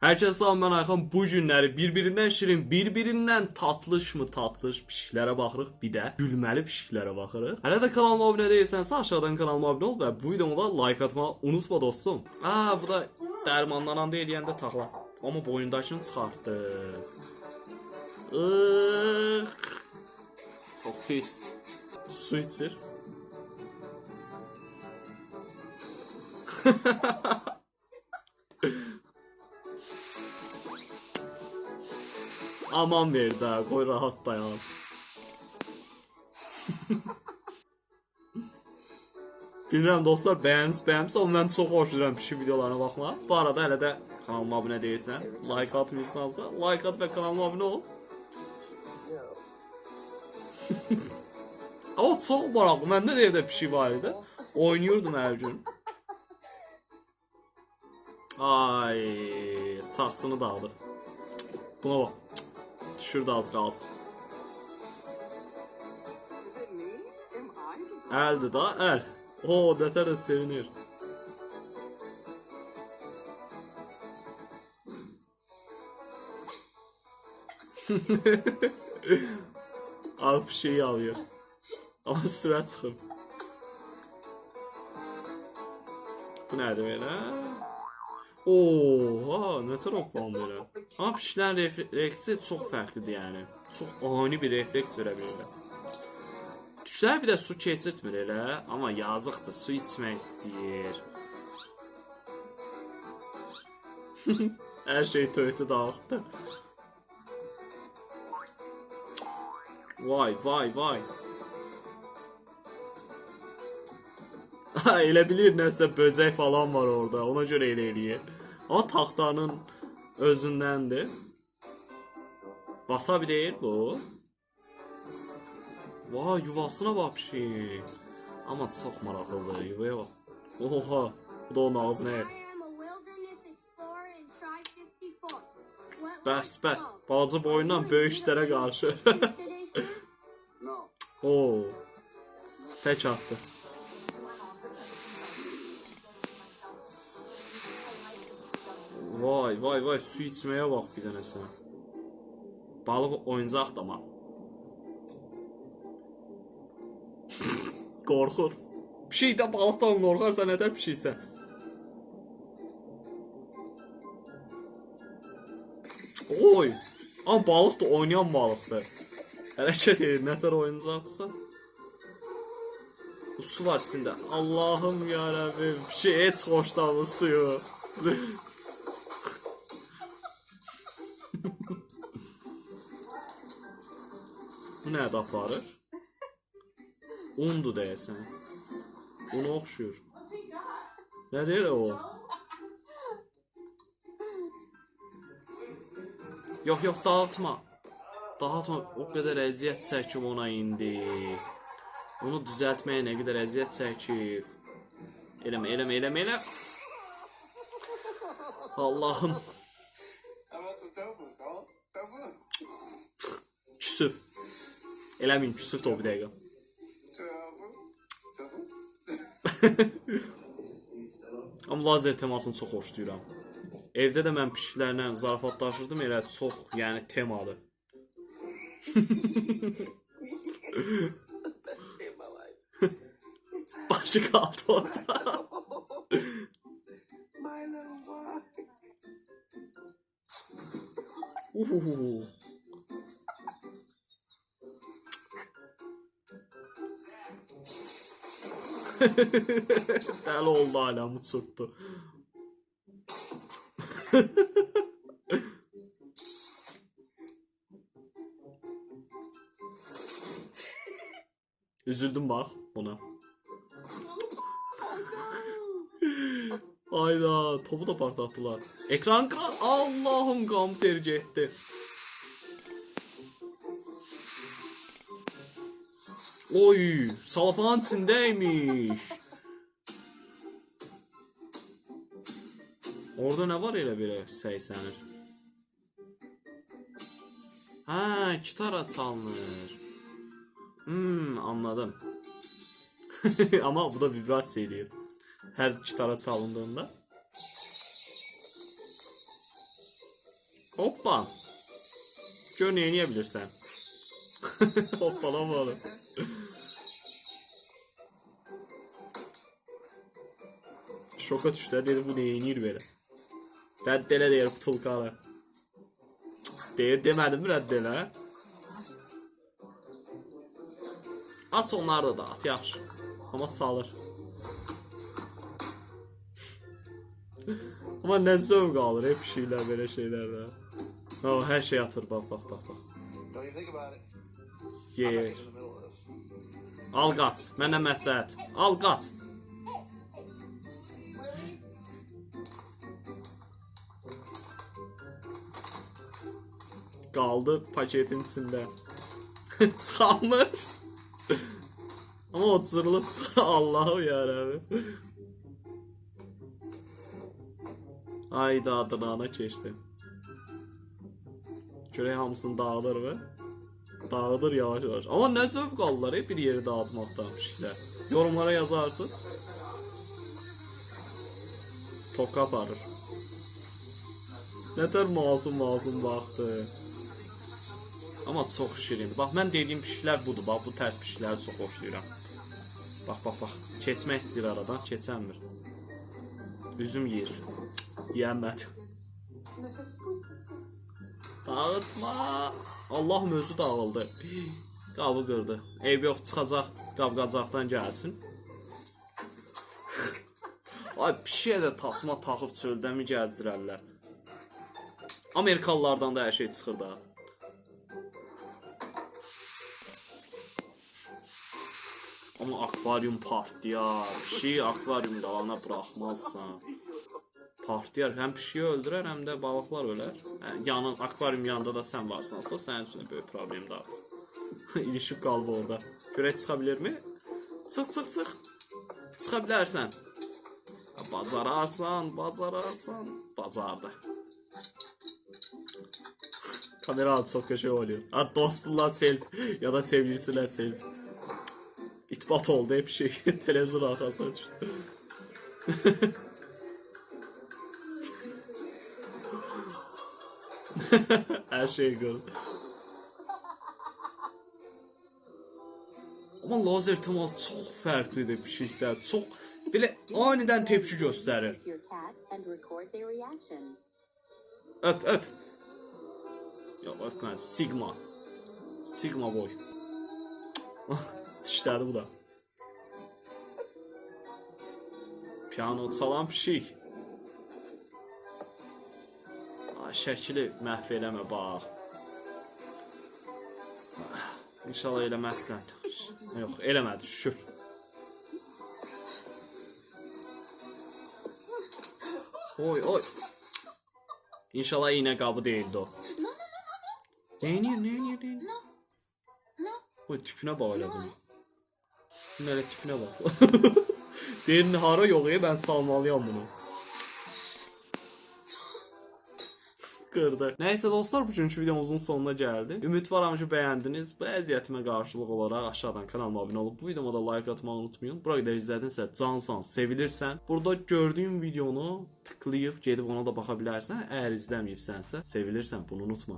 Herkese salam, ben Ayxan. Bu günləri birbirinden şirin, birbirinden tatlış mı tatlış pişiklərə baxırıq, bir də gülməli pişiklərə baxırıq. Hələ də kanalıma abunə değilsənsə aşağıdan kanalıma abunə ol və bu videomu da like atmağı unutma dostum. Bu da dərmanlanan eləyəndə taxla. Amma boyundakını çıxartdı. Çox pis. Su içir. Aman ver də, qoy rahat dayan. Bilmirəm dostlar, bəyənirsiniz, amma mən çox xoşlayıram pişik videolarına baxmağı. Bu arada hələ də kanalıma abunə deyilsən, like atmıyorsansa, like at və kanalıma abunə ol. Ama çox maraqlı, məndə də evdə pişik var idi. Oynuyordum hər gün. Ay, saksını dağılır. Buna bak. Düşürdü az qalsın. Əldir da, əl. O, nətər də sevinir. Al pişiyi alıyor. Ama üstüne çıxır. Bu nədir belə? Oha, nətər hoplan belə. Amma pişiklərin refleksi çox fərqlidir yəni. Çox ani bir refleks verə bilirlər. Düşlər bir də su keçirtmir elə. Amma yazıqdır, su içmək istəyir. Hər şey töytü dağıtdı. Vay vay vay. Elə bilir nəsə böcək falan var orada. Ona görə elə eləyir. Ama taxtanın özündəndir. Wasabi deyil bu. Vay, yuvasına bax pişik. Amma çox maraqlıdır yuvaya bax. Oha, bu da onun ağzına yer. Bəs, balaca boyundan böyük işlərə qarşı. Oo, tək atdı. Vay vay vay, su içmeye bak bir dənə sən. Balıq oyuncaq da mı? Qorxur. Pişik də balıqdan qorxarsa nətər pişiksə? Oy! Amma balıq da oynayan balıqdır. Hərəkət edir, nətər oyuncaqdırsa. Bu su var içində. Allahım yarabbim, pişik heç xoşlanmır suyu. Bu nədə aparır? Undur deyəsən. Ona oxşuyur. Nə deyir o? Yox, dağıtma. Dağıtma, o qədər əziyyət çəkib ona indi. Onu düzəltməyə nə qədər əziyyət çəkib. Eləmə. Allahım. Küsüf. Eləmin, küsüf də o bir dəqiqə. Amma lazer temasını çox xoşlayıram. Evdə də mən pişiklərlə zarafatlaşırdım, elə çox, yəni temadır. Başı qaldı orada. Dəli oldu aləmi çırpdı. Üzüldüm bax buna. Ayda, topu da partlattılar. Ekran Allah'ım, qan tercih etdi. Oy, salafanın içindeymiş. Orada ne var elə belə səysənir? Ha, gitara çalınır. Anladım. Ama bu da vibrasyon ediyor. Her gitara çalındığında. Hoppa. Gör neyi bilirsən. Hoppalama oğlum. Şoka düşdü. Dedi bu neyinir belə. Rədd elə deyir butulkalı. Deyir demədim rədd elə. Aç onları da at yaxşı. Amma salır. Amma nə zövq alır hep şeylər belə şeylərdə. O hər şey atır bax. Ye. Al qaç. Məndən məsləhət. Al qaç. Qaldı paketin içində. Çıxamır. Ama o zırhlı Allah'ım yarabbim. Ayda dırnağına keçdi. Görək hamısını dağıdır mı? Dağıdır yavaş yavaş. Ama ne zövq alırlar bir yeri dağıtmaktan şeyler. Yorumlara yazarsın. Toka aparır. Nətər masum baxdı. Ama çok şirin. Bax mən dediyim pişiklər budur. Bax bu tərs pişikləri çox xoşlayıram. Bax. Keçmək istəyir aradan, keçənmir. Üzüm yeyir. Yiyəmədi. Dağıtma. Allah'ım özü dağıldı. Qabı qırdı. Eyb yox, çıxacaq, qab-qacaqdan gəlsin. Ay pişiyə də tasma taxıb çöldəmi gəzdirərlər. Amerikalılardan da hər şey çıxır da. Ama akvaryum partlayar. Pişiyi akvaryum dalına bırakmazsan. Partlayar. Hem pişiyi öldürər, hem de balıklar ölər. Yani akvaryum yanında da sen varsansa sənin üçün də böyük problem də artıq. İlişib qaldı orada. Görək çıxa bilirmi? Çıx. Çıxa bilərsən. Bacararsan. Bacardı. Kamera çok köşe oluyor. Dostlarla selfie ya da sevgilisiyle selfie. İtbat oldu hep şey. Televizyon arkasına düştü. Her şey gördüm. Ama lazer teması çok farklıdır pişiklər. Çok belə aniden tepki göstərir. Öp. Yok öpmez. Sigma boy. Dişləri bu da. Piyano çalan pişik. Şəkili məhv eləmə bax. İnşallah eləməzsən. Yox, eləmədi şükür. Oy. İnşallah iynə qabı değildi o. Neynir? Oy tipinə bax elə bunu. Bunun tipinə bax. Deyir hara yox ben salmalıyam bunu. Kırdı. Neyse dostlar bugünkü videomuzun sonuna geldi. Ümidvaram ki beğendiniz. Bu əziyyətimə qarşılıq olaraq aşağıdan kanalıma abone olup bu videoma da like atmayı unutmayın. Buraya da izledinsə cansan, sevilirsən. Burada gördüyün videonu tıklayıp gedib ona da baxa bilərsən. Əgər izləməyibsənsə, sevilirsən bunu unutma.